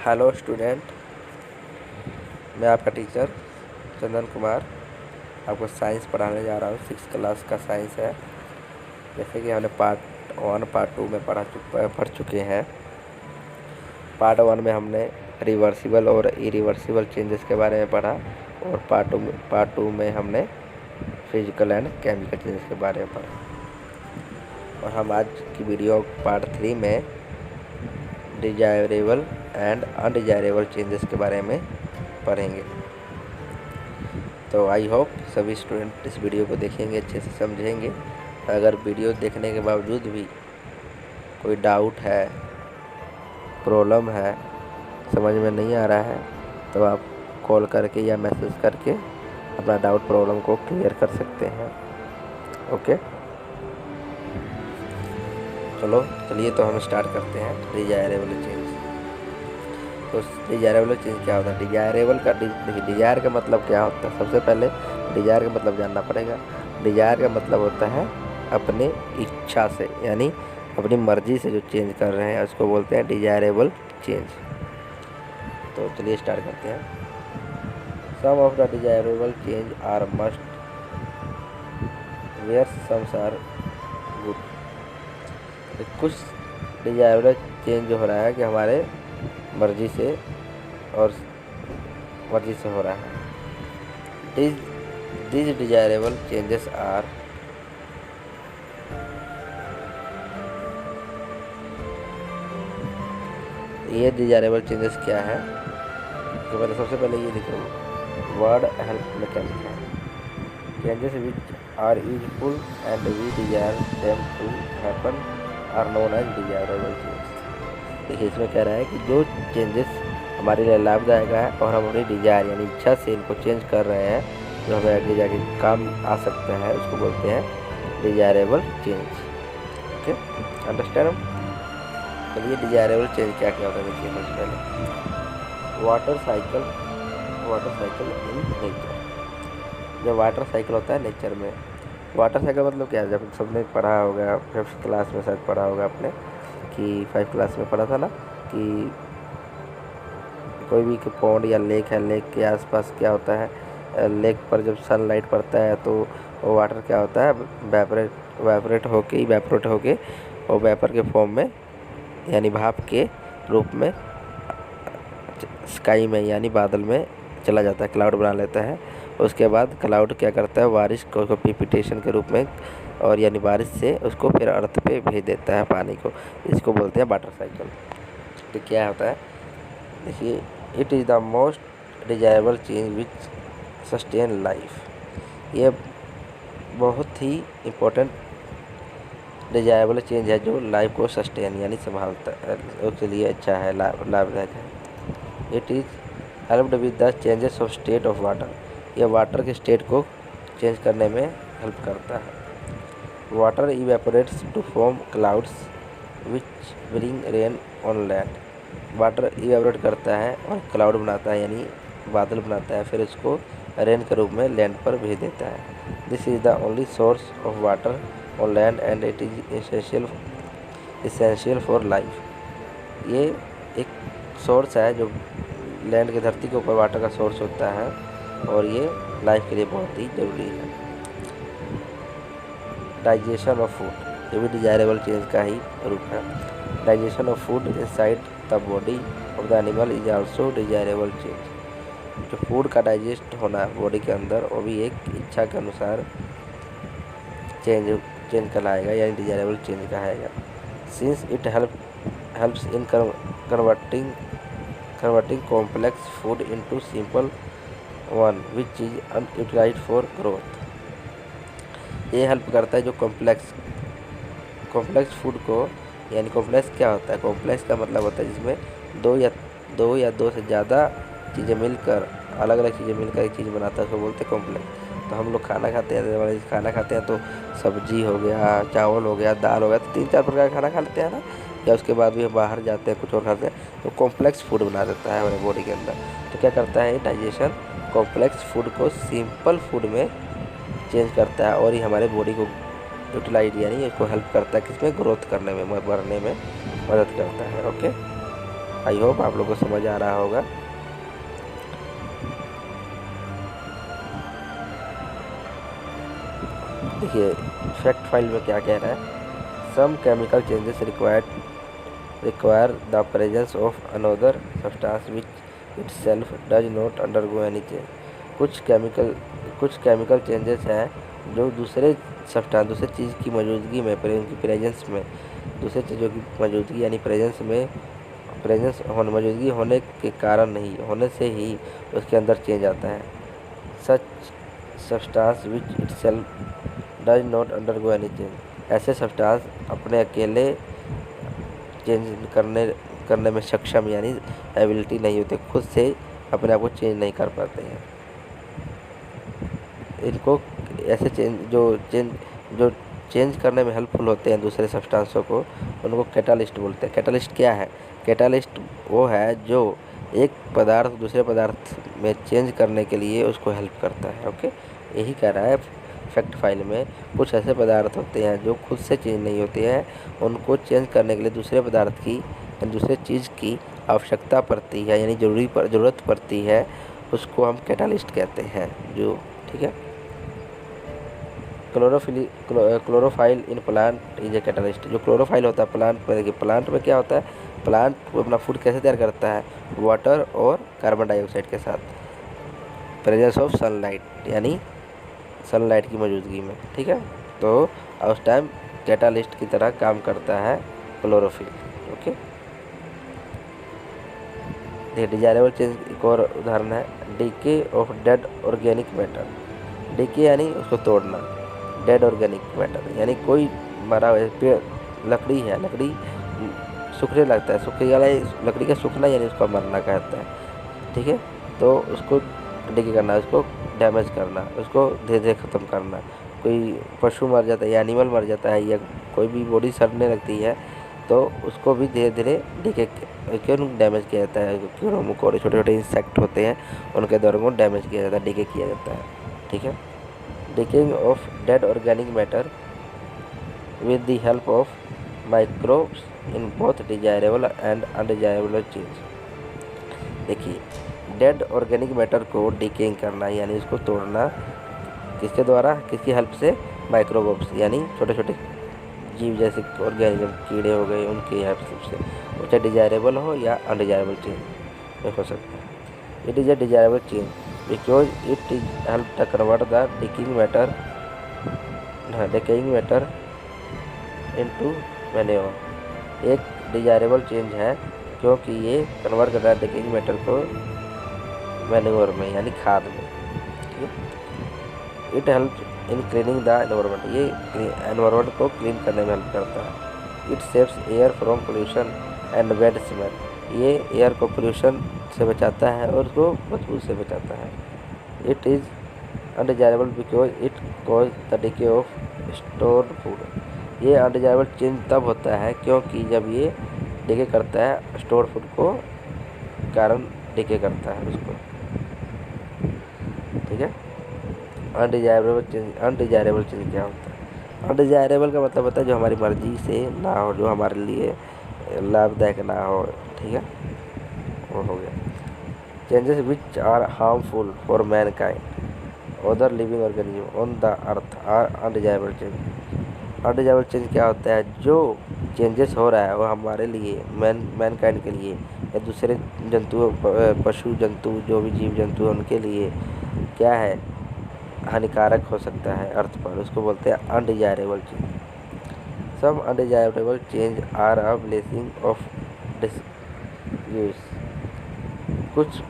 Hello student, मैं आपका teacher Chandan Kumar आपको साइंस पढ़ाने जा रहा हूँ। 6th क्लास का साइंस है। जैसे कि हमने पार्ट 1 पार्ट 2 में पढ़ चुके हैं। पार्ट 1 में हमने रिवर्सिबल और इरिवर्सिबल चेंजेस के बारे में पढ़ा और पार्ट 2 में हमने फिजिकल एंड केमिकल चेंजेस के बारे में पढ़ा। और हम आज की वीडियो पार्ट 3 में डिजायरेबल एंड अनडिजायरेबल चेंजेस के बारे में पढ़ेंगे। तो आई होप सभी स्टूडेंट इस वीडियो को देखेंगे, अच्छे से समझेंगे। अगर वीडियो देखने के बावजूद भी कोई डाउट है, प्रॉब्लम है, समझ में नहीं आ रहा है, तो आप कॉल करके या मैसेज करके अपना डाउट प्रॉब्लम को क्लियर कर सकते हैं। ओके, चलिए तो हम स्टार्ट करते हैं डिजायरेबल चेंज। तो डिजायरेबल चेंज क्या होता है? डिजायरेबल का देखिए, डिजायर का मतलब क्या होता है? सबसे पहले डिजायर का मतलब जानना पड़ेगा। डिजायर का मतलब होता है अपने इच्छा से, यानी अपनी मर्जी से जो चेंज कर रहे हैं उसको बोलते हैं डिजायरेबल चेंज। तो चलिए स्टार्ट करते हैं। Some of the desirable change are must where some are good. कुछ डिजायरेबल चेंज जो हो रहा है कि हमारे मर्जी से हो रहा है। These desirable changes are ये डिजायरेबल चेंजेस क्या है? तो पहले सबसे पहले ये देखो, word help mechanic changes which are useful and we desire them to happen are known as desirable change. देखिए, इसमें कह रहा है कि जो चेंजेस हमारे लिए लाभदायक है और हम अपनी डिजायर यानी इच्छा से इनको चेंज कर रहे हैं, जो हमें आगे जाके काम आ सकता है, उसको बोलते हैं डिजायरेबल चेंज। Okay, understand? चलिए डिजायरेबल चेंज क्या क्या होता है देखिए। सबसे पहले वाटर साइकिल इन नेचर। जो वाटर साइकिल होता है नेचर में, वाटर साइकिल मतलब क्या है? जब सबने पढ़ा होगा 5th क्लास में, शायद पढ़ा होगा आपने कि 5th क्लास में पढ़ा था ना कि कोई भी पॉन्ड या लेक है, लेक के आसपास क्या होता है, लेक पर जब सनलाइट पड़ता है तो वो वाटर क्या होता है, वेपोरेट होके और वेपर के फॉर्म में यानी भाप के रूप में स्काई में यानी बादल में चला जाता है, क्लाउड बना लेता है। उसके बाद क्लाउड क्या करता है, बारिश को प्रिसिपिटेशन के रूप में और यानी बारिश से उसको फिर अर्थ पे भेज देता है, पानी को। इसको बोलते हैं वाटर साइकिल। तो क्या होता है देखिए, it is the most desirable change which sustain life. ये बहुत ही इम्पोर्टेंट डिजायरेबल चेंज है जो लाइफ को सस्टेन यानी संभालता है, उसके लिए अच्छा है, लाभदायक है। It is helped with the changes of state of water. यह वाटर के स्टेट को चेंज करने में हेल्प करता है। Water evaporates to form clouds which bring rain on land. Water evaporate करता है और क्लाउड बनाता है यानी बादल बनाता है, फिर उसको रेन के रूप में लैंड पर भेज देता है। This is the only source of water on land and it is essential for life. ये एक सोर्स है जो लैंड की धरती के ऊपर वाटर का सोर्स होता है और ये लाइफ के लिए बहुत ही ज़रूरी है। डाइजेशन ऑफ फूड, ये भी डिजायरेबल चेंज का ही रूप है। Digestion of food inside the body of the animal is also desirable change. जो फूड का डाइजेस्ट होना है बॉडी के अंदर, वो भी एक इच्छा के अनुसार चेंज कहलाएगा यानी डिजायरेबल चेंज कहाएगा। Since it helps in converting complex food into simple one which is unutilized for growth. ये हेल्प करता है जो कॉम्प्लेक्स फूड को, यानी कॉम्प्लेक्स क्या होता है? कॉम्प्लेक्स का मतलब होता है जिसमें दो या दो से ज़्यादा चीज़ें मिलकर, अलग अलग चीज़ें मिलकर एक चीज़ बनाता है, उसको बोलते हैं कॉम्प्लेक्स। तो हम लोग खाना खाते हैं, तो सब्जी हो गया, चावल हो गया, दाल हो गया, तो 3-4 प्रकार का खाना खा लेते हैं ना, या उसके बाद भी हम बाहर जाते हैं कुछ और खाते हैं, तो कॉम्प्लेक्स फूड बना देता है हमारे बॉडी के अंदर। तो क्या करता है डाइजेशन, कॉम्प्लेक्स फूड को सिंपल फूड में चेंज करता है और ये हमारे बॉडी को यूटिलाइज यानी इसको हेल्प करता है किसमें, ग्रोथ करने में, बढ़ने में मदद करता है। ओके, आई होप आप लोगों को समझ आ रहा होगा। देखिए फैक्ट फाइल में क्या कह रहा है, some chemical changes require the presence of another substance which itself does not undergo any change. कुछ केमिकल चेंजेस हैं जो दूसरे सब्सटेंस, दूसरे चीज़ की मौजूदगी में, उनकी प्रेजेंस में, दूसरे चीज़ों की मौजूदगी यानी मौजूदगी होने के कारण नहीं होने से ही उसके अंदर चेंज आता है। Such substance which itself does not undergo any change, ऐसे सब्सटेंस अपने अकेले चेंज करने में सक्षम यानी एबिलिटी नहीं होते, खुद से अपने आप को चेंज नहीं कर पाते हैं। इनको ऐसे जो चेंज करने में हेल्पफुल होते हैं दूसरे सब्सटेंसों को, उनको कैटालिस्ट बोलते हैं। कैटालिस्ट क्या है? कैटालिस्ट वो है जो एक पदार्थ दूसरे पदार्थ में चेंज करने के लिए उसको हेल्प करता है। ओके, यही कह रहा है फैक्ट फाइल में। कुछ ऐसे पदार्थ होते हैं जो खुद से चेंज नहीं होते हैं, उनको चेंज करने के लिए दूसरे पदार्थ की या दूसरे चीज़ की आवश्यकता पड़ती है यानी ज़रूरत पड़ती है, उसको हम कैटालिस्ट कहते हैं। जो ठीक है, chlorophyll in plant is a catalyst. जो क्लोरोफाइल होता है प्लांट में, देखिए प्लांट में क्या होता है, प्लांट अपना फूड कैसे तैयार करता है, वाटर और कार्बन डाइऑक्साइड के साथ, प्रेजेंस ऑफ सनलाइट यानी सनलाइट की मौजूदगी में। ठीक है, तो उस टाइम कैटालिस्ट की तरह काम करता है क्लोरोफिल। ओके, देखिए डिजायरेबल चेंज एक और उदाहरण है, decay of dead organic matter. Decay यानी उसको तोड़ना, डेड ऑर्गेनिक मैटर यानी कोई मरा हुआ पेड़, लकड़ी है, लकड़ी सूखने लगता है, सूखने वाला लकड़ी का सूखना यानी उसका मरना कहता है। ठीक है, तो उसको डीके करना, उसको डैमेज करना, उसको धीरे धीरे ख़त्म करना। कोई पशु मर जाता है या एनिमल मर जाता है या कोई भी बॉडी सड़ने लगती है तो उसको भी धीरे धीरे डीके क्यों डैमेज किया जाता है। कीड़े मकोड़े छोटे छोटे इंसेक्ट होते हैं, उनके द्वारा को डैमेज किया जाता है, डीके किया जाता है। ठीक है, decaying of dead organic matter with the help of microbes in both desirable and undesirable change. देखिए डेड ऑर्गेनिक मैटर को डीकेइंग करना यानी उसको तोड़ना, किसके द्वारा, किसकी हेल्प से, माइक्रोब्स यानी छोटे छोटे जीव जैसे ऑर्गेनिज्म, कीड़े हो गए, उनकी हेल्प से, वो चाहे डिजायरेबल हो या अनडिजायरेबल चेंज हो सकता है। It is a desirable change because it is help to convert the decaying matter into manure. एक डिजायरेबल चेंज है क्योंकि ये कन्वर्ट कर रहा है डिकेइंग मैटर को मैन्योर में यानी खाद में। It help in cleaning the environment, ये एनवायरनमेंट को क्लीन करने में हेल्प करता है। It saves air from pollution and bad smell, ये एयर को पोल्यूशन से बचाता है और उसको बदबू से बचाता है। It is undesirable because it cause the decay of stored food, ये अनडिजायरेबल चेंज तब होता है क्योंकि जब ये डिके करता है स्टोर्ड फूड को कारण डिके करता है उसको। ठीक है, अनडिजायरेबल चेंज क्या होता है? अनडिजायरेबल का मतलब होता है जो हमारी मर्जी से ना हो, जो हमारे लिए लाभदायक ना हो। ठीक है, वो हो गया। Changes which are harmful for mankind other living organism on the earth are undesirable change. Undesirable change क्या होता है? जो चेंजेस हो रहा है वो हमारे लिए, मैनकाइंड के लिए या दूसरे जंतुओं, पशु जंतु, जो भी जीव जंतु हैं उनके लिए क्या है, हानिकारक हो सकता है अर्थ पर, उसको बोलते हैं undesirable change. Some undesirable change are a blessing of disuse, कुछ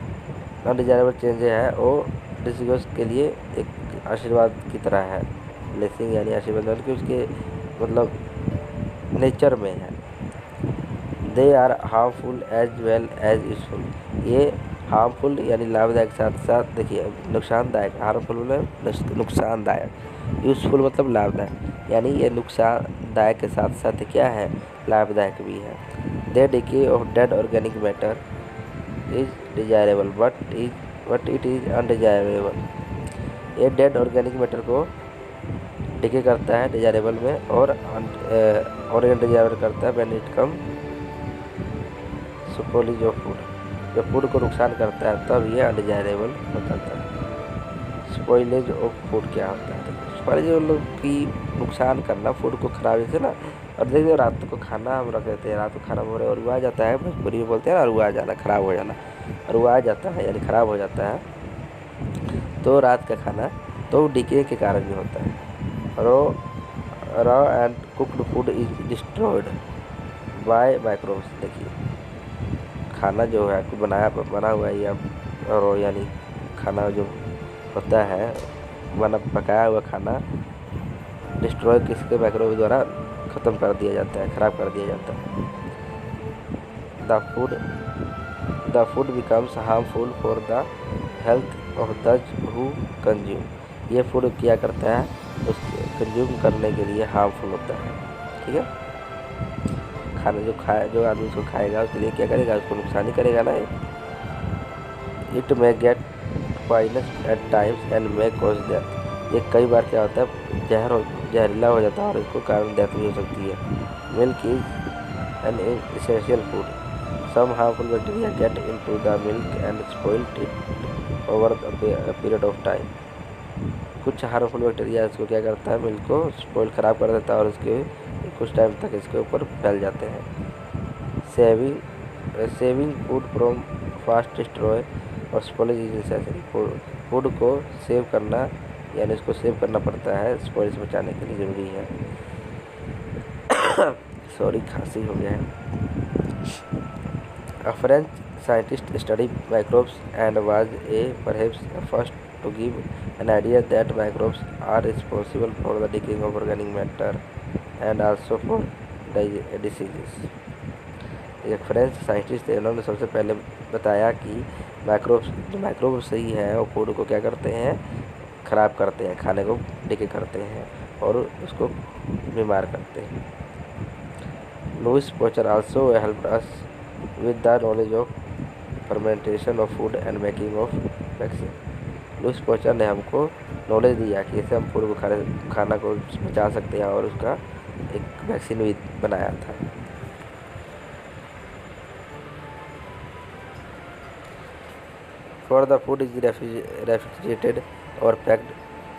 अनडिजायरेबल चेंज है वो डिसयूज के लिए एक आशीर्वाद की तरह है। ब्लेसिंग यानी आशीर्वाद, मतलब कि उसके मतलब नेचर में है। They are harmful as well as useful, ये हार्मफुल यानी लाभदायक साथ साथ, देखिए नुकसानदायक, हार्मफुल मतलब नुकसानदायक, यूज़फुल मतलब लाभदायक, यानी ये नुकसानदायक के साथ साथ क्या है, लाभदायक भी है। The decay of dead organic matter is desirable but it is undesirable, ये डेड ऑर्गेनिक मैटर को डिके करता है डिजायरेबल में और अनडिजायरेबल करता है when it come spoilage of food, जब फूड को नुकसान करता है तब ये अनडिजायरेबल हो जाता है। स्पॉइलेज ऑफ फूड क्या होता है? स्पॉइलेज मतलब कि नुकसान करना, फूड को खराब, जैसे ना, और देखिए रात को खाना हम रख देते हैं, रात को खाना हो रहा है और वो आ जाता है, भोजपुरी में बोलते हैं ना, और वो आ जाना, खराब हो जाना, और वो आ जाता है यानी खराब हो जाता है, तो रात का खाना तो डिके के कारण भी होता है। Raw and cooked food is destroyed by microbes. देखिए खाना जो है बना हुआ है, या रॉ यानी खाना जो होता है, पकाया हुआ खाना डिस्ट्रॉय किसके, माइक्रोवेव द्वारा ख़त्म कर दिया जाता है, ख़राब कर दिया जाता है। The food becomes harmful for the health of दज हु कंज्यूम। ये फूड क्या करता है, उसके कंज्यूम करने के लिए हार्मफुल होता है। ठीक है, खाना जो आदमी उसको खाएगा उसके लिए क्या करेगा, उसको नुकसान ही करेगा ना। It may get poisonous at times and may cause death. ये कई बार क्या होता है, जहरीला हो जाता है और इसको कारण डेथ भी हो सकती है। Milk is an essential food, some harmful bacteria get into the milk and spoil it over a period of time. कुछ हार्मफुल बैक्टीरिया इसको क्या करता है, मिल्क को स्पॉइल ख़राब कर देता है और उसके कुछ टाइम तक इसके ऊपर फैल जाते हैं। Saving food from fast destroy और स्पॉइलेज इज नेसेसरी। फूड को सेव करना यानी उसको सेव करना पड़ता है, स्पॉइल से बचाने के लिए ज़रूरी है। सॉरी, खांसी हो गया है। A French scientist studied microbes and was perhaps the first to give an idea that microbes are responsible for the decaying of organic matter and also for diseases. एक फ्रेंच साइंटिस्ट थे, उन्होंने सबसे पहले बताया कि माइक्रोब्स सही है और फूड को क्या करते हैं, ख़राब करते हैं, खाने को डिके करते हैं और उसको बीमार करते हैं। Louis Pasteur also helped us with the knowledge of fermentation of food and making of vaccine. Louis Pasteur ने हमको नॉलेज दिया कि ऐसे हम फूड को खाना को बचा सकते हैं और उसका एक वैक्सीन भी बनाया था। For the food is refrigerated और packed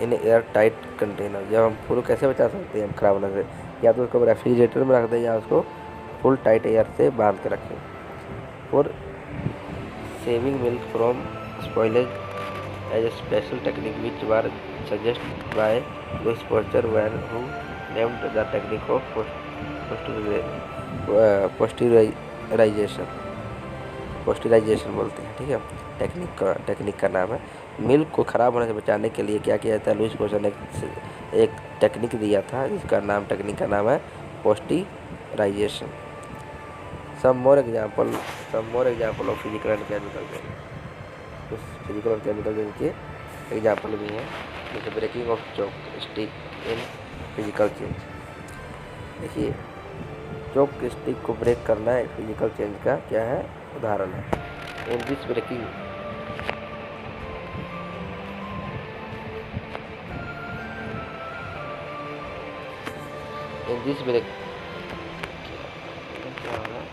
in airtight container. जब हम फूड कैसे बचा सकते हैं खराब होने से, या तो उसको रेफ्रिजरेटर में रख दें या उसको फुल टाइट एयर से बांध के रखें। For saving milk from spoilage as a special technique which were suggested by Louis Pasteur when who named the technique of pasteurization बोलते हैं। ठीक है, टेक्निक का नाम है। मिल्क को ख़राब होने से बचाने के लिए क्या किया जाता है, लुइस पोचर ने एक टेक्निक दिया था जिसका टेक्निक का नाम है pasteurisation. Some more example of physical and chemical change। कुछ फिजिकल और केमिकल के एग्जाम्पल भी हैं, जैसे breaking of chalk stick in physical change. देखिए चॉक स्टिक को ब्रेक करना एक फिजिकल चेंज का क्या है, उदाहरण है। इन दिस ब्रेकिंग क्या होगा,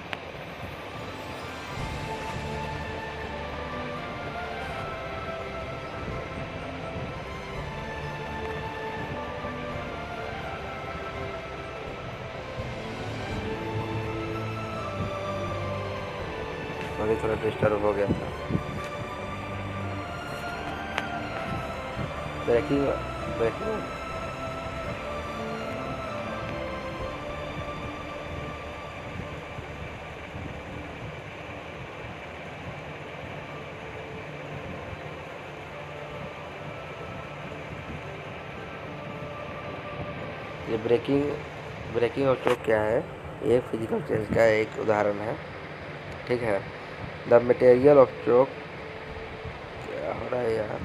अभी थोड़ा डिस्टर्ब हो गया था। ब्रेकिंग ये ब्रेकिंग ऑफ चॉक क्या है, ये फिजिकल चेंज का एक उदाहरण है। ठीक है, द मटेरियल ऑफ चॉक, क्या हो रहा है यार,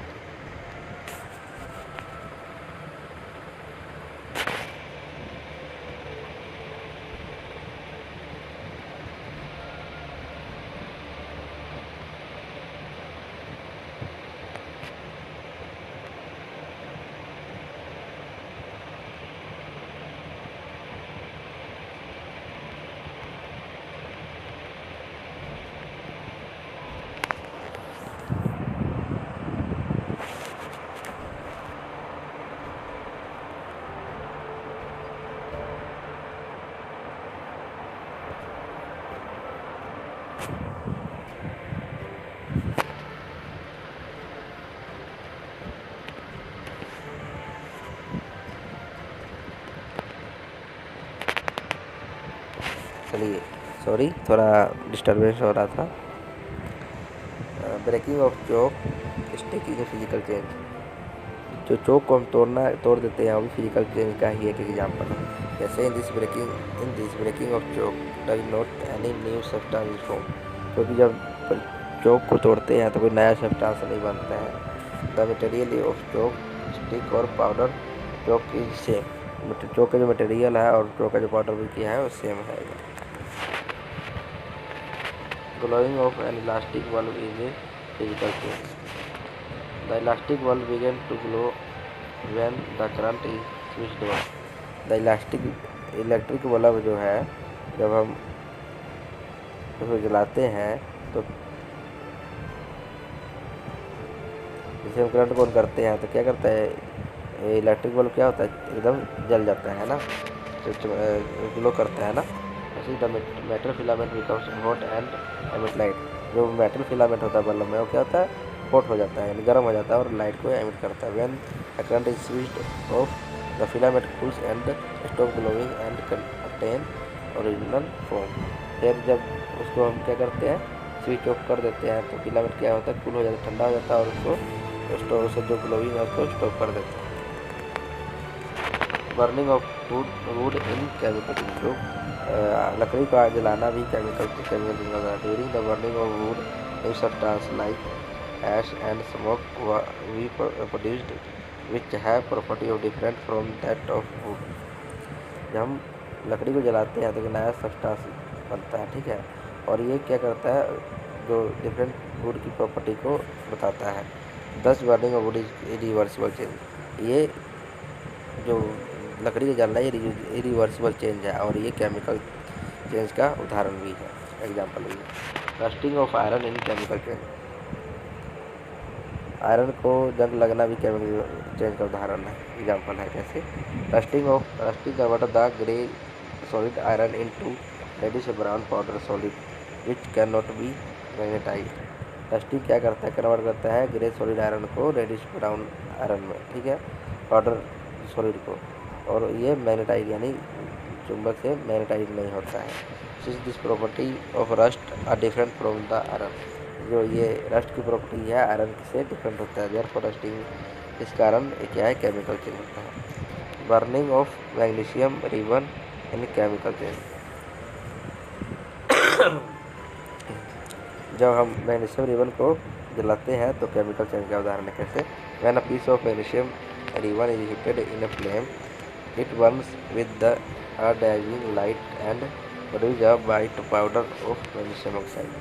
चलिए, सॉरी थोड़ा डिस्टर्बेंस हो रहा था। Breaking of chalk stick is a physical change. जो चोक को हम तोड़ देते हैं वो भी फिजिकल चेंज का ही एक एग्जाम्पल है। जैसे in this breaking of chalk does not any new substance form. क्योंकि जब चोक को तोड़ते हैं तो कोई नया सब्सटेंस नहीं बनता है। The material of chalk stick और powder chalk is same. Chalk का जो मटेरियल है और चोक का जो पाउडर भी किया है वो सेम है। Glowing of an electric bulb is a physical change. The electric bulb began to glow when the current is switched on. The electric bulb जो है, जब हम उसको जलाते हैं तो जैसे हम करंट को ऑन करते हैं तो क्या करता है, इलेक्ट्रिक बल्ब क्या होता है, एकदम जल जाता है ना, ग्लो करता है ना। ऐसे the metal filament becomes hot and emit light. जो मेटल फिलामेंट होता है बल्ब में वो क्या होता है, हॉट हो जाता है, यानी गर्म हो जाता है और लाइट को एमिट करता है। When the current is switched off the filament cools and stop glowing and attain original form. फिर जब उसको हम क्या करते हैं, स्विच ऑफ कर देते हैं तो फिलामेंट क्या होता है, कूल हो जाता है, ठंडा हो जाता है और उसको जो ग्लोइंग है उसको स्टॉप कर देते हैं। Burning of wood in chemical. जो लकड़ी को आग जलाना भी केमिकल होता है। During the burning of wood new substance like ash and smoke we produced which have property of different from that of wood. जब हम लकड़ी को जलाते हैं तो एक नया सब्सटेंस बनता है, ठीक है, और ये क्या करता है, जो डिफरेंट वुड की प्रॉपर्टी को बताता है। दस burning of would is irreversible change. ये जो लकड़ी को जलना ये इरिवर्सिबल चेंज है और ये केमिकल चेंज का उदाहरण भी है, एग्जाम्पल भी है। Rusting of iron in chemical change. Iron को जंग लगना भी केमिकल चेंज का उदाहरण है, एग्जाम्पल है। कैसे, rusting convert the grey solid iron into reddish brown powder solid which can not be magnetised. Rusting क्या करता है, कन्वर्ट करता है ग्रे सॉलिड आयरन को रेडिश ब्राउन आयरन में, ठीक है, पाउडर सॉलिड को, और ये मैग्नेटाइज यानी चुंबक से मैग्नेटाइज नहीं होता है। Since this property of rust are different from the iron. जो ये रस्ट की प्रॉपर्टी है आयरन से डिफरेंट होता है, देयरफॉर रस्टिंग, इस कारण क्या है, केमिकल चेंज होता है। Burning of magnesium ribbon in chemical change. जब हम मैग्नीशियम रिबन को जलाते हैं तो केमिकल चेंज का उदाहरण है। कैसे, when a piece of magnesium ribbon is heated in a flame, it burns with the dazzling light and produces a white powder of magnesium oxide।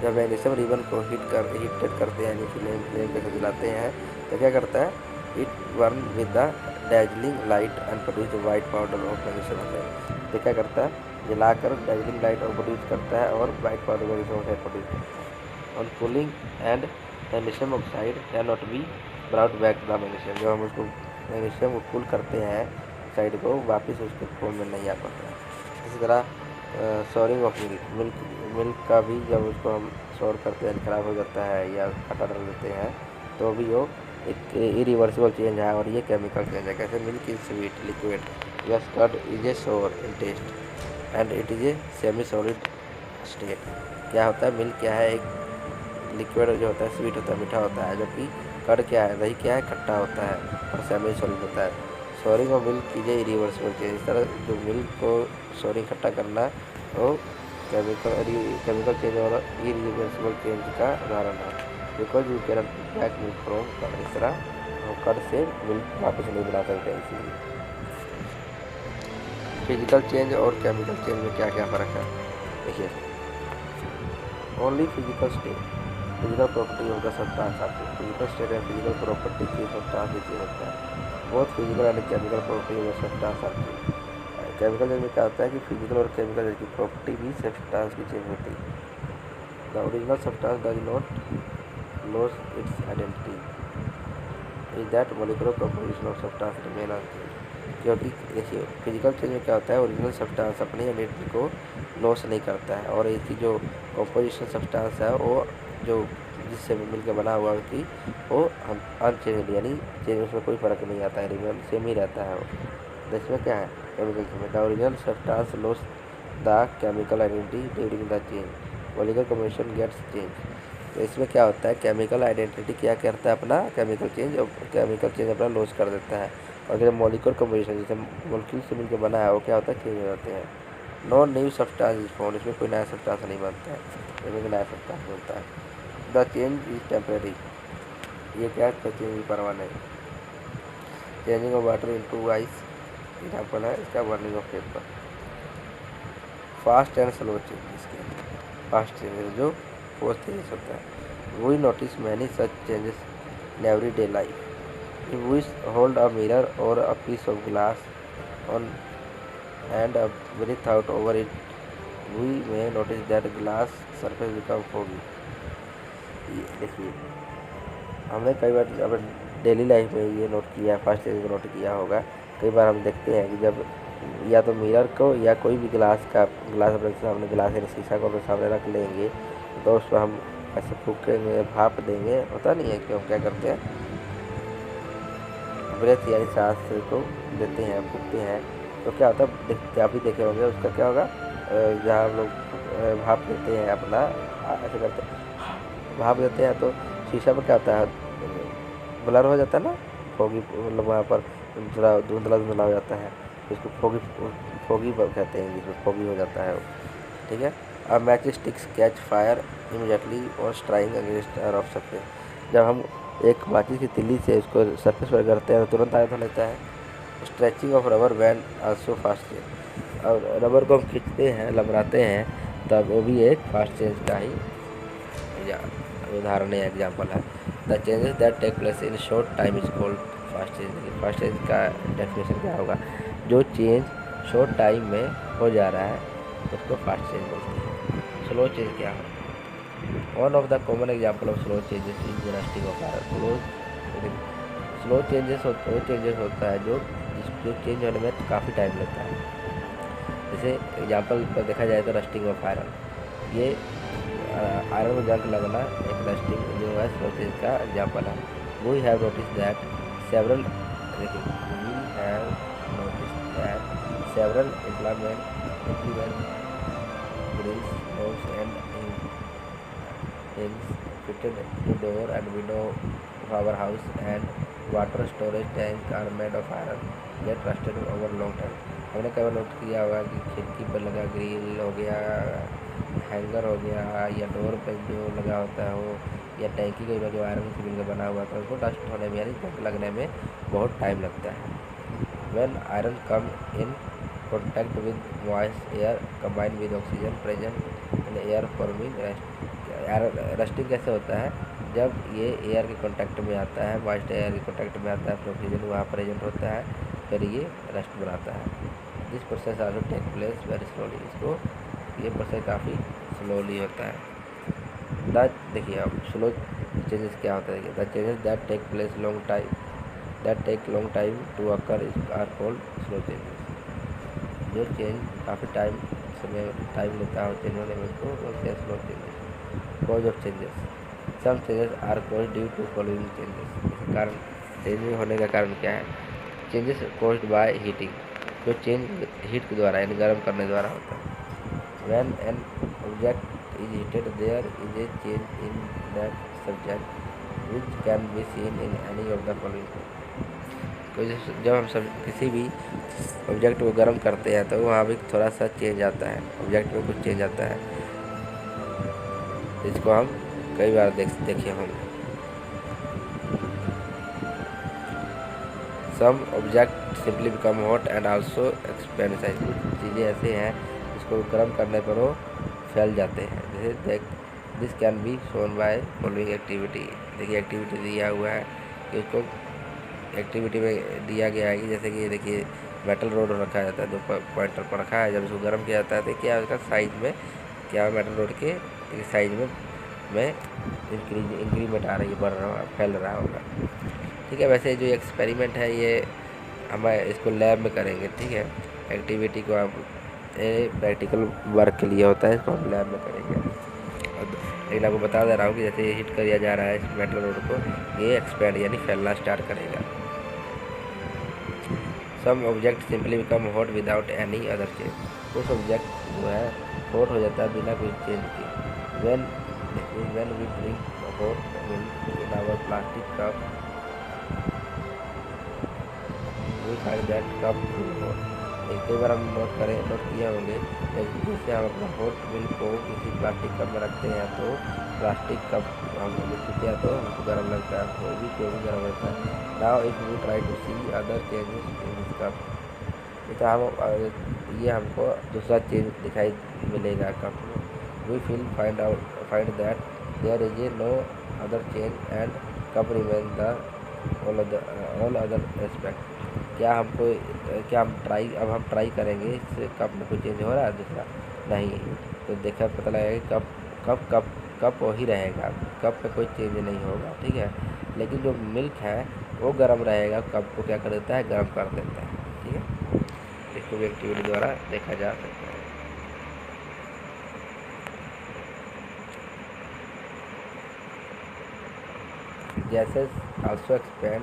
जब मैग्नीशियम रिबन को हीटेड करते हैं, यानी फ्लेम के साथ जलाते हैं तो क्या करता है, it burn with the dazzling light and produce white powder of magnesium oxide। तो क्या करता है, जलाकर dazzling light और प्रोड्यूस करता है और white powder magnesium oxide produce करता है। On cooling and magnesium oxide can not B brought back the magnesium. जब हम उसको मैग्नीशियम को कूल करते हैं साइड को, वापस उसके फॉर्म में नहीं आ पाता है। इसी तरह सॉरिंग ऑफ मिल्क का भी जब उसको हम सॉर करते हैं, ख़राब हो जाता है या खट्टा डाल देते हैं तो भी वो एक इरिवर्सिबल चेंज है और ये केमिकल चेंज है। कैसे, milk is sweet liquid yes curd is a sour in taste and it is a semi solid state. क्या होता है, मिल्क क्या है, एक लिक्विड जो होता है स्वीट होता है, मीठा होता है, जबकि कर्ड क्या है, दही क्या है, खट्टा होता है और सेमी सॉलिड होता है। सॉरिंग ऑफ मिल्क कीजिए इरिवर्सिबल चेंज। इस तरह जो मिल्क को सॉरिंग खट्टा करना वो केमिकल चेंज और इरिवर्सिबल चेंज का उदाहरण है। Because you can back milk from curd. इस तरह हम कर्ड से मिल्क वापस नहीं बना सकते। इसीलिए फिजिकल चेंज और केमिकल चेंज में क्या क्या फ़र्क है, देखिए। Only physical state, physical property of the substance आपको physical state and physical property की सब्सटेंस की होता है। बहुत physical and chemical property of the substance आपकी। केमिकल चेंज में क्या होता है कि फिजिकल और केमिकल की प्रॉपर्टी भी सब्सटेंस की चेंज होती है। The original substance does not loss it's identity is that molecular composition of substance remain unchanged. क्योंकि देखिए फिजिकल चेंज में क्या होता है, ओरिजिनल सब्सटेंस अपनी आइडेंटिटी को लॉस नहीं करता है और इसकी जो कंपोजिशन सब्सटेंस है वो जो जिससे मिलकर बना हुआ उसकी वो अनचेंज यानी चेंज, उसमें कोई फ़र्क नहीं आता है, रिमेन सेम ही रहता है वो। इसमें क्या है, केमिकल में the original substance loss the chemical identity during the change, molecular composition gets change. तो इसमें क्या होता है, केमिकल आइडेंटिटी क्या करता है अपना, केमिकल चेंज अपना लॉस कर देता है। और अगर मॉलिक्यूलर कम्पोजिशन जैसे मॉलिक्यूल से मिलकर बना है वो क्या होता है, चेंज हो जाते हैं। No new substance is found, इसमें कोई नया सब्सटेंस नहीं बनता है, इसमें कोई नया सब्सटेंस बनता है। द चेंज इज टेम्परेरी, ये क्या है, change permanent. Changing of water into ice example है इसका, burning of paper. Fast and slow change, इसके फास्ट चेंजेस जो पोस्ट चेंजेस होता है। We notice many such changes in everyday life. If we hold a mirror और a piece of glass on and breathe out over it, we may notice that glass surface become foggy। ये देखिए, हमने कई बार अपने daily life में ये note किया है, फर्स्ट चेंज को नोट किया होगा। कई बार हम देखते हैं कि जब या तो मिरर को या कोई भी ग्लास अपने सामने, ग्लास या शीशा को अपने सामने रख लेंगे तो उस पर हम ऐसे फूकेंगे, भाप देंगे, होता नहीं है कि हम क्या करते हैं, ब्रेथ यानी सांस को देते हैं, फूकते हैं, तो क्या होता है, आप भी देखे होंगे उसका क्या होगा, जहाँ हम लोग भाप देते हैं अपना, ऐसे करते हैं भाप देते हैं तो शीशा पर क्या होता है, ब्लर हो जाता है ना, फोगी, मतलब वहाँ पर थोड़ा धुंधला हो जाता है, उसको फोगी कहते हैं, जिसमें फोगी हो जाता है, ठीक है। अब match sticks catch fire immediately और स्ट्राइंग अगेंस्ट ऑफ सरफेस, जब हम एक माचिस की तिल्ली से उसको सरफेस पर करते हैं तो तुरंत आयत हो लेता है। Stretching of rubber band also fast change, और रबर को हम खींचते हैं, लमराते हैं, तब वो भी एक फास्ट चेंज का ही उदाहरण है, एग्जाम्पल है। The changes that take place in short time is called fast change. Fast change का डेफिनेशन क्या होगा, जो चेंज शॉर्ट टाइम में हो जा रहा है उसको फास्ट चेंज बोलते हैं। स्लो चेंज क्या है, one of the common example of slow changes is rusting of iron. Slow changes वो चेंजेस होता है जो चेंज होने में काफ़ी टाइम लेता है। जैसे एग्जाम्पल पर देखा जाए तो रस्टिंग ऑफ आयरन, ये आयरन में जंग लगना एक रस्टिंग जो है स्लो चेंज का एग्जाम्पल है। We have notice that several implement grills, doors and things fitted to door and window of our house and water storage tank are made of iron get rusted over long time। हमने कई बार note किया होगा कि खिड़की पर लगा grill हो गया, हैंगर हो गया, या डोर पर जो लगा होता है वो, या टैंकी कई बार जो आयरन से मिलकर बना हुआ था उसको डस्ट होने में यानी जंग लगने में बहुत टाइम लगता है। When iron come in contact with moist air combined with oxygen present in air forming rust। Rusting कैसे होता है, जब ये एयर के कांटेक्ट में आता है, मॉइस्ट एयर के कांटेक्ट में आता है, फिर ऑक्सीजन वहाँ प्रेजेंट होता है, फिर ये रस्ट बनाता है। This process also take place very slowly, इसको ये प्रोसेस काफ़ी स्लोली होता है। देखिए अब स्लो चेंजेस क्या होता है, the changes that take place long time to occur are called slow changes. जो चेंज काफ़ी समय टाइम लेता है चेंज होने में उसको बोलते हैं slow changes. Cause of changes, some changes are cause due to following changes. इसके कारण चेंज होने का कारण क्या है, चेंजेस कॉज्ड बाय हीटिंग, जो चेंज हीट के द्वारा यानी गर्म करने द्वारा होता है। When an object is heated there is a change in that subject which can be seen in any of the following. जब हम सब किसी भी ऑब्जेक्ट को गर्म करते हैं तो वहाँ भी थोड़ा सा चेंज आता है, ऑब्जेक्ट में कुछ चेंज आता है, इसको हम कई बार देखे होंगे। Some object simply become hot and also expand size, कुछ चीज़ें ऐसे हैं जिसको गर्म करने पर वो फैल जाते हैं। जैसे this can be shown by following activity. देखिए एक्टिविटी दिया हुआ है कि उसको एक्टिविटी में दिया गया है कि जैसे कि देखिए मेटल रोड रखा जाता है, 2 पॉइंटर पर रखा है, जब उसको गर्म किया जाता है तो क्या उसका साइज में क्या मेटल रोड के साइज में इंक्रीमेंट आ रही है, बढ़ रहा फैल रहा होगा, ठीक है। वैसे जो एक्सपेरिमेंट है ये हम इसको लैब में करेंगे, ठीक है। एक्टिविटी को आप प्रैक्टिकल वर्क के लिए होता है, इसको हम लैब में करेंगे। लेकिन आपको बता दे रहा हूँ कि जैसे ये हीट किया जा रहा है इस मेटल रोड को, ये एक्सपैंड यानी फैलना स्टार्ट करेगा। Some object simply become hot without any other change, कुछ ऑब्जेक्ट जो है हॉट हो जाता है बिना कोई चेंज किए। When we drink hot milk in our plastic cup we find that cup full hot. कई बार हम नोट किए होंगे, जैसे हम अपना हॉट मिल्क को किसी प्लास्टिक कप में रखते हैं तो प्लास्टिक कप हम पीते हैं तो हमको गर्म लगता है, वो भी गर्म रहता है। Now if we try to see other changes in this cup, तो हम ये हमको दूसरा चेंज दिखाई मिलेगा कप में। We find that there is a no other change and cup remain the all other aspect. क्या हम ट्राई करेंगे इस कप में कोई चेंज हो रहा है दूसरा? नहीं। तो देखा पता लगेगा कप वही रहेगा, कप में कोई चेंज नहीं होगा, ठीक है। लेकिन जो मिल्क है वो गर्म रहेगा, कप को क्या कर देता है, गर्म कर देता है, ठीक है। इसको भी एक्टिविटी द्वारा देखा जा सकता है। Gases also expand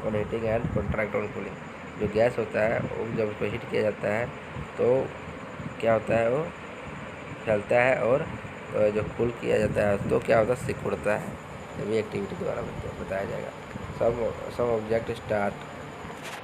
on heating and contract on cooling. जो गैस होता है वो जब उसको हीट किया जाता है तो क्या होता है, वो फैलता है, और जो कूल किया जाता है तो क्या होता है, सिकुड़ता है। ये भी एक्टिविटी द्वारा बताया जाएगा। Some object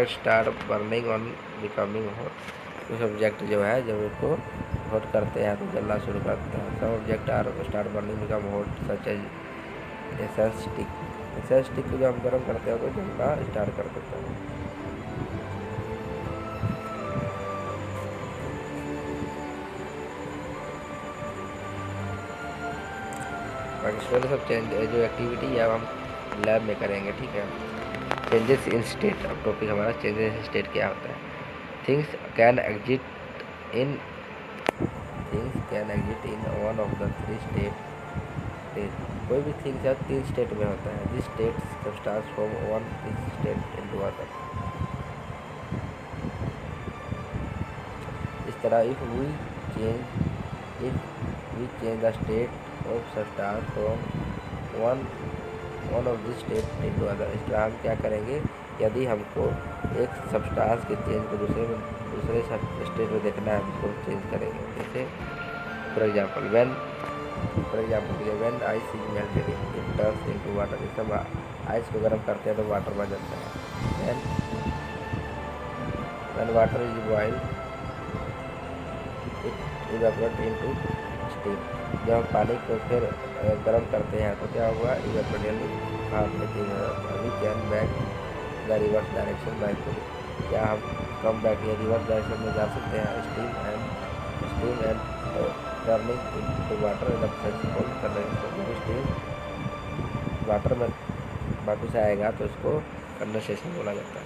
start burning on becoming hot. कुछ ऑब्जेक्ट जो है जब उसको हॉट करते हैं तो जलना शुरू करता है। Some object start burning become hot such as essence stick को जब हम गर्म करते हैं तो जलना स्टार्ट कर देता है। सब चेंज जो एक्टिविटी है हम लैब में करेंगे, ठीक है। चेंजेस इन स्टेट, अब टॉपिक हमारा चेंजेस इन स्टेट क्या होता है। Things can exit in one of the three state. कोई भी थिंग्स है 3 स्टेट में होता है। This state substance from one state into other. इस तरह if we change the state of substance from one of this state into other. इस तरह हम क्या करेंगे, यदि हमको एक सब्सटेंस के चेंज को दूसरे स्टेट में देखना है तो उसको चेंज करेंगे। जैसे for example when ice is melted it turns into water. इस समय आइस को गर्म करते हैं तो वाटर बन जाता है। When water is boiled it evaporate into steam. जब हम पानी को फिर गर्म करते हैं तो क्या हुआ, इवेपोरेट भाप में चेंज हो जाता है। We can back the reverse direction by cooling. क्या हम कम बैक या रिवर्स डायरेक्शन में जा सकते हैं? Steam and turning into water जब सक्सेसफुल कर रहे हैं तो स्टीम वाटर में वापस आएगा तो उसको कंडेंसेशन बोला जाता है।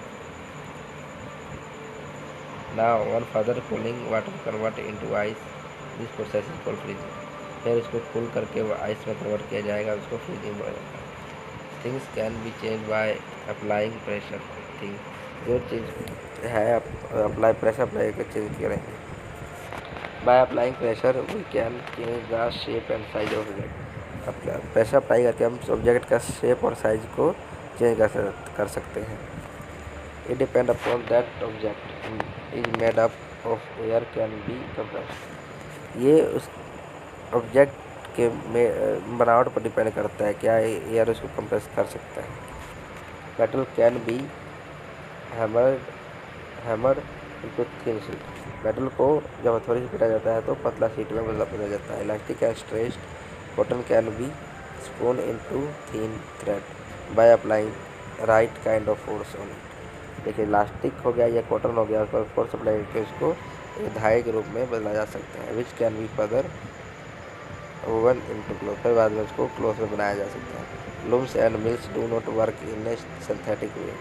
Now one further cooling water convert into ice. This process is called freezing. फिर उसको कूल करके वो आइस में कन्वर्ट किया जाएगा, उसको फ्रीजिंग बोला जाता है। Things can be change by applying pressure. जो चीज़ है अप्लाई करके चेंज करेंगे। By applying pressure we can change the shape and size of object. Pressure apply करके हम ऑब्जेक्ट का शेप और साइज को चेंज कर सकते हैं। It depend upon that object is made up of air can be compressed. ये उस ऑब्जेक्ट के बनावट पर डिपेंड करता है, क्या एयर उसको कंप्रेस कर सकता है। Metal can be hammered into thin sheet. Metal को जब हथौड़ी से पीटा जाता है तो पतला शीट में बदला जाता है। Elastic can stretched cotton can be spoon into thin thread by applying right kind of force on it. देखिए इलास्टिक हो गया या कॉटन हो गया, उसको फोर्स अप्लाई करके उसको धागे के रूप में बदला जा सकता है। विच can be further woven into cloth. फिर बाद में उसको क्लॉथ में बनाया जा सकता है। Looms and mills do not work in A synthetic way.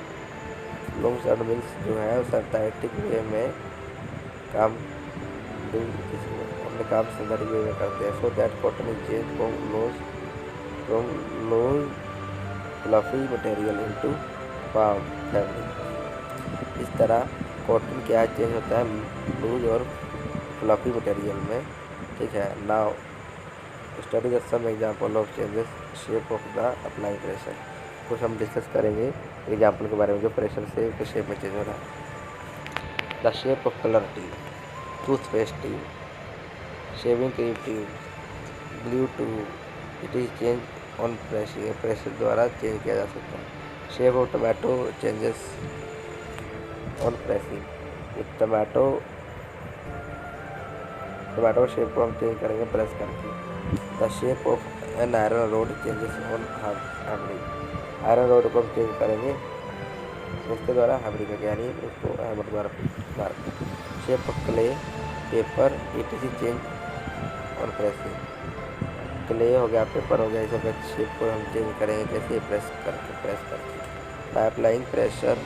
Looms and mills जो है सिंथेटिक वे में अपने काम सिंथेटिक वे में करते हैं। So that cotton is change from loose fluffy material into firm fabric. इस तरह कॉटन क्या चेंज होता है लूज और फ्लफी मटेरियल में, ठीक है। Now study the some example of changes shape of the applying pressure. कुछ हम डिस्कस करेंगे एग्जाम्पल के बारे में जो प्रेशर से उसके शेप में चेंज हो रहा है। The shape of colour tube, toothpaste tube, shaving cream tube, glue tube, it is change on pressure, pressure द्वारा चेंज किया जा सकता है। Shape of tomato changes on pressing, tomato shape को हम चेंज करेंगे प्रेस करके। The shape of an iron rod changes on hammering, iron rod को हम चेंज करेंगे इसके द्वारा हैमरिंग करके, यानी उसको हैमर द्वारा मार। Shape of clay paper it is change on pressing, clay हो गया पेपर हो गया, इस सब शेप को हम चेंज करेंगे कैसे, प्रेस करके। By applying pressure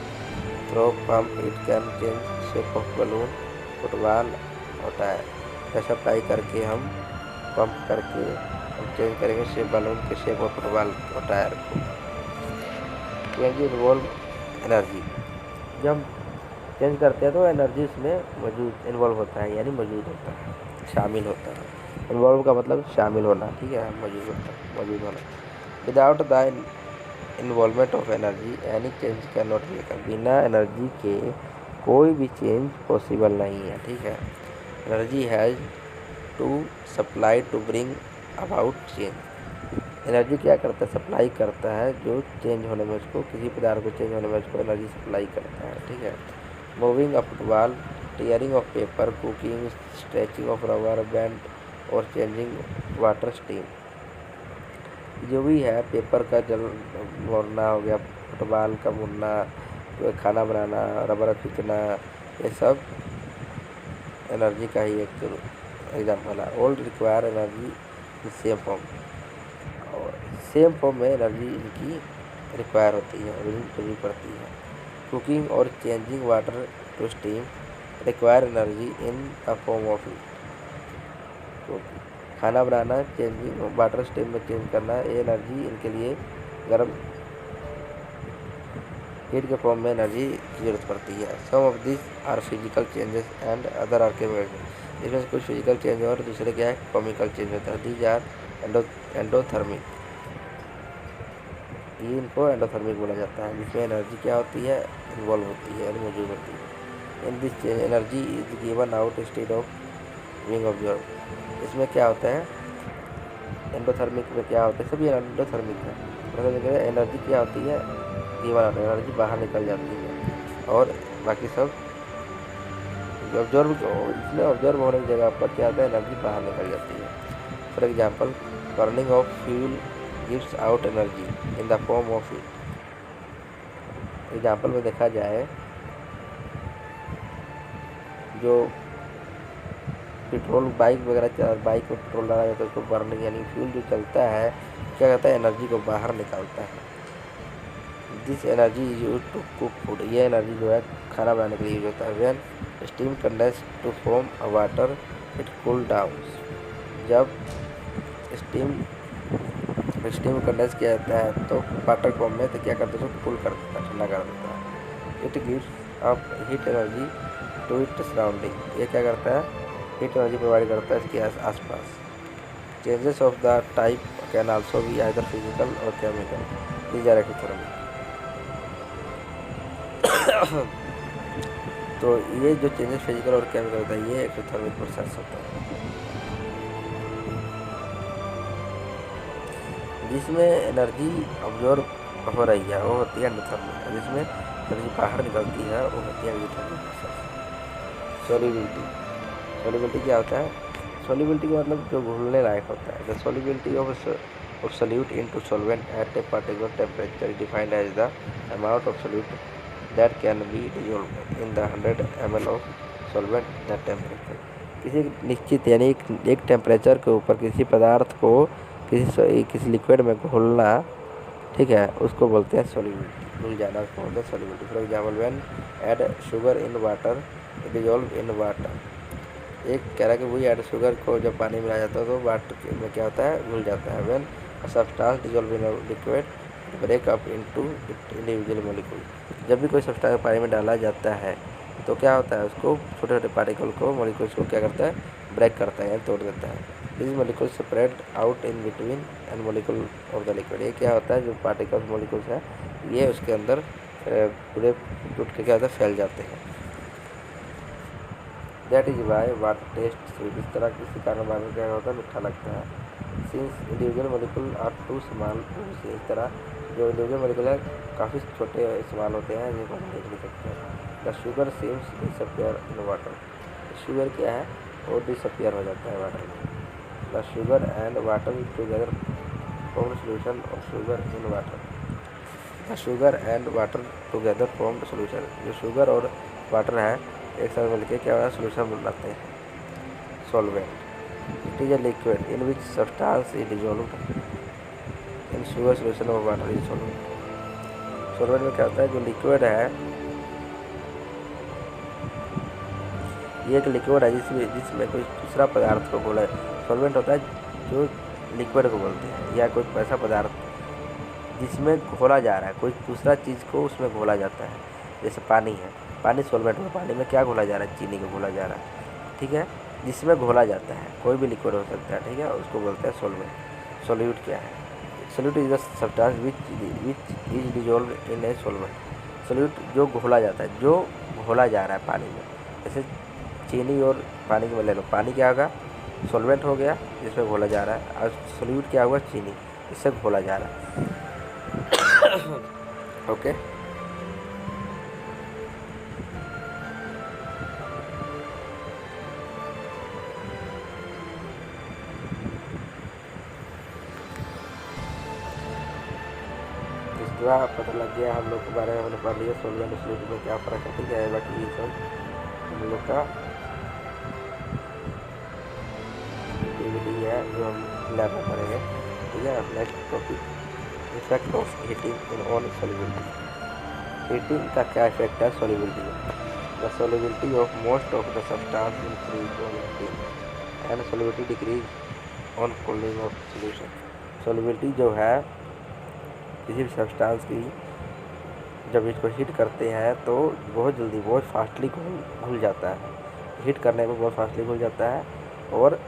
through pump it can change shape of balloon, football और टायर। प्रेशर अप्लाई करके हम पंप करके हम चेंज करेंगे शेप बलून के शेप ऑफ फुटबॉल और टायर को। चेंज इन्वॉल्व एनर्जी, जब हम चेंज करते हैं तो एनर्जी इसमें मौजूद इन्वॉल्व होता है, यानी मौजूद होता है, शामिल होता है। इन्वॉल्व का मतलब शामिल होना, ठीक है, मौजूद होना। Without the involvement of energy any change can not be occur, बिना एनर्जी के कोई भी चेंज पॉसिबल नहीं है, ठीक है। Energy has to supply to bring about change, energy क्या करता है, सप्लाई करता है जो चेंज होने में उसको, किसी पदार्थ को चेंज होने में उसको एनर्जी सप्लाई करता है, ठीक है। Moving a football, tearing of paper, cooking, stretching of rubber band और चेंजिंग वाटर स्टीम, जो भी है पेपर का जल मोड़ना हो गया, फुटबॉल का मुड़ना, खाना बनाना, रबर खींचना, ये सब एनर्जी का ही एक एग्जाम्पल है। All require energy in same form, और सेम फॉर्म में एनर्जी इनकी रिक्वायर होती है, जरूरी पड़ती है। कुकिंग और changing water to steam require energy in the form of heat, खाना बनाना, चेंजिंग वाटर स्टीम में चेंज करना, ये एनर्जी इनके लिए गर्म हीट के फॉर्म में एनर्जी की जरूरत पड़ती है। Some of this are physical changes and other are chemical, इसमें कुछ फिजिकल चेंज और दूसरे क्या है केमिकल चेंज होता है। दीज आर एंडोथर्मिक, ये इनको एंडोथर्मिक बोला जाता है, जिसमें एनर्जी क्या होती है, इन्वॉल्व होती है, मौजूद होती है। In this change energy is given out instead of being observe, इसमें क्या होता है, एंडोथर्मिक में क्या होता है, सभी एंडोथर्मिक है, मतलब एनर्जी क्या होती है, गिवन आउट, एनर्जी बाहर निकल जाती है, और बाकी सब ऑब्जर्व, इसमें ऑब्जर्व होने की जगह पर क्या होता है, एनर्जी बाहर निकल जाती है। For example burning of fuel gives out energy in the form of heat, example में देखा जाए जो पेट्रोल बाइक वगैरह, बाइक में पेट्रोल डाला जाता है उसको बर्निंग, यानी फ्यूल जो चलता है क्या करता है, एनर्जी को बाहर निकालता है। This energy is use to cook food, ये एनर्जी जो है खाना बनाने के लिए यूज होता है। When steam condense to form a water it cool down, जब स्टीम कंडेंस किया जाता है तो वाटर फॉर्म में, तो क्या करता है उसको कूल कर देता है, ठंडा कर देता है। It gives up heat energy to it surrounding, ये क्या करता है, हीट एनर्जी प्रोवाइड करता है इसके आसपास। Changes of the type can also be either physical और केमिकल, दीज आर एक्सोथर्मिक। तो ये जो चेंजेस फिजिकल और केमिकल होता है ये एक्सोथर्मिक प्रोसेस होता है, जिसमें एनर्जी ऑब्जर्व हो रही है वो होती है एंडोथर्मिक, जिसमें एनर्जी बाहर निकलती है वो होती है एक्सोथर्मिक प्रोसेस। सॉल्युबिलिटी क्या होता है, सॉल्युबिलिटी का मतलब जो घुलने लायक होता है। The solubility of solute into solvent at a particular temperature defined as the amount of solute that can be dissolve in the 100 ml of solvent that temperature, किसी निश्चित यानी एक टेम्परेचर के ऊपर किसी पदार्थ को किसी लिक्विड में घोलना, ठीक है, उसको बोलते हैं सॉल्युबिलिटी, घुल जाना उसको बोलते हैं solubility. For example when add sugar in water dissolve in water, एक कह रहा है कि वही ऐड शुगर को जब पानी मिलाया जाता है तो वाटर में क्या होता है, घुल जाता है। When a substance dissolve in liquid break up into individual molecule. जब भी कोई सब्सटेंस पानी में डाला जाता है तो क्या होता है, उसको छोटे छोटे पार्टिकल को, मॉलिक्यूल्स को क्या करता है, ब्रेक करता है, तोड़ देता है। This molecule spread out in between and molecule of the liquid. ये क्या होता है, जो पार्टिकल्स मॉलिक्यूल्स हैं ये उसके अंदर पूरे टूट के क्या होता है, फैल जाते हैं। That is why water test sweet. इस तरह किसी कारण वाटर क्या होता है, मीठा लगता है। Since individual molecule are too small to see. इस तरह जो इंडिविजुअल मॉलिक्यूल है काफ़ी छोटे स्मॉल होते हैं जिनको हम देख नहीं सकते हैं। The sugar seems disappear in water. Sugar क्या है, वो डिसअपियर हो जाता है वाटर में। The sugar and water together form solution of sugar in water. The sugar and water together form solution. जो शुगर और वाटर है एक साथ मिलकर क्या होता है, सोल्यूशन बनाते हैं, solvent. It is a liquid in which substance is dissolved in sugar solution of water is solvent. Solvent में क्या होता है, जो लिक्विड है ये एक लिक्विड है जिसमें कोई दूसरा पदार्थ को घोला है। सॉल्वेंट होता है जो लिक्विड को बोलते हैं, या कोई ऐसा पदार्थ जिसमें घोला जा रहा है, कोई दूसरा चीज़ को उसमें घोला जाता है। जैसे पानी है, पानी सॉल्वेंट में, पानी में क्या घोला जा रहा है, चीनी को घोला जा रहा है, ठीक है, जिसमें घोला जाता है, कोई भी लिक्विड हो सकता है, ठीक है, उसको बोलते हैं सॉल्वेंट। सॉल्यूट क्या है, solute is the substance which is dissolve in a solvent. Solute जो घोला जाता है, जो घोला जा रहा है पानी में। जैसे चीनी और पानी में ले लो, पानी क्या होगा, सॉल्वेंट हो गया जिसमें घोला जा रहा है, और सॉल्यूट क्या हुआ, चीनी, इससे घोला जा रहा है। ओके, इसका पता लग गया हम लोग के बारे में, हमने पढ़ लिया सॉल्वेंट सॉल्यूट में क्या फ़र्क है, ठीक है। बाकी ये सब हम लोग का एक्टिविटी है जो हम लैब में करेंगे, ठीक है। Next topic, effect of heating in on solubility. Heating का क्या इफेक्ट है सॉल्युबिलिटी में। The solubility of most of the substance increase on heating and solubility decrease on cooling of solution. Solubility जो है किसी भी सब्सटेंस की, जब इसको हीट करते हैं तो बहुत जल्दी, बहुत फास्टली घुल जाता है। हीट करने में बहुत फास्टली घुल जाता है, और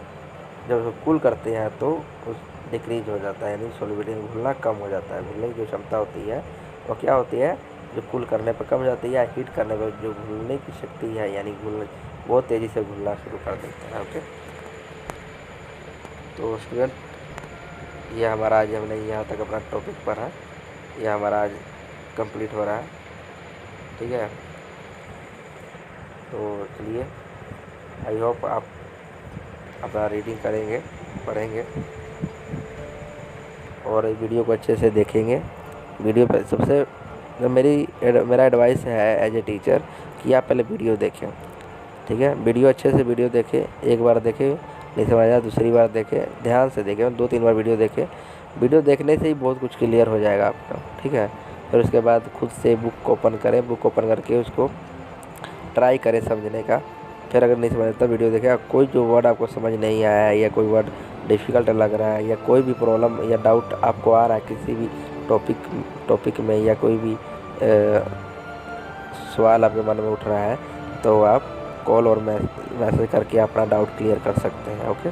जब उसको कूल करते हैं तो उस डिक्रीज हो जाता है, यानी सॉल्युबिलिटी में घुलना कम हो जाता है। घुलने की जो क्षमता होती है वो क्या होती है, जो कूल करने पर कम हो जाती है, हीट करने पर जो घुलने की शक्ति है, यानी घुलने बहुत तेज़ी से घुलना शुरू कर देता है। ओके, तो स्टूडेंट ये हमारा आज हमने यहाँ तक अपना टॉपिक पढ़ा, यह हमारा आज कंप्लीट हो रहा है, ठीक है। तो चलिए, आई होप आप अपना रीडिंग करेंगे, पढ़ेंगे और वीडियो को अच्छे से देखेंगे। वीडियो पर सबसे मेरा एडवाइस है एज ए टीचर कि आप पहले वीडियो देखें, ठीक है। वीडियो अच्छे से वीडियो देखें, एक बार देखें नहीं समझ आया दूसरी बार देखें, ध्यान से देखें, 2-3 बार वीडियो देखें। वीडियो देखने से ही बहुत कुछ क्लियर हो जाएगा आपका, ठीक है। फिर उसके बाद खुद से बुक ओपन करें, बुक ओपन करके उसको ट्राई करें समझने का। फिर अगर नहीं समझ आता वीडियो देखें, कोई जो वर्ड आपको समझ नहीं आया है, या कोई वर्ड डिफ़िकल्ट लग रहा है, या कोई भी प्रॉब्लम या डाउट आपको आ रहा है किसी भी टॉपिक में, या कोई भी सवाल आपके मन में उठ रहा है, तो आप कॉल और मैसेज करके अपना डाउट क्लियर कर सकते हैं। ओके,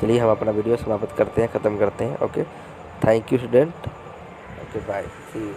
चलिए हम अपना वीडियो समाप्त करते हैं, ख़त्म करते हैं। Okay, thank you student. Okay, bye, see you.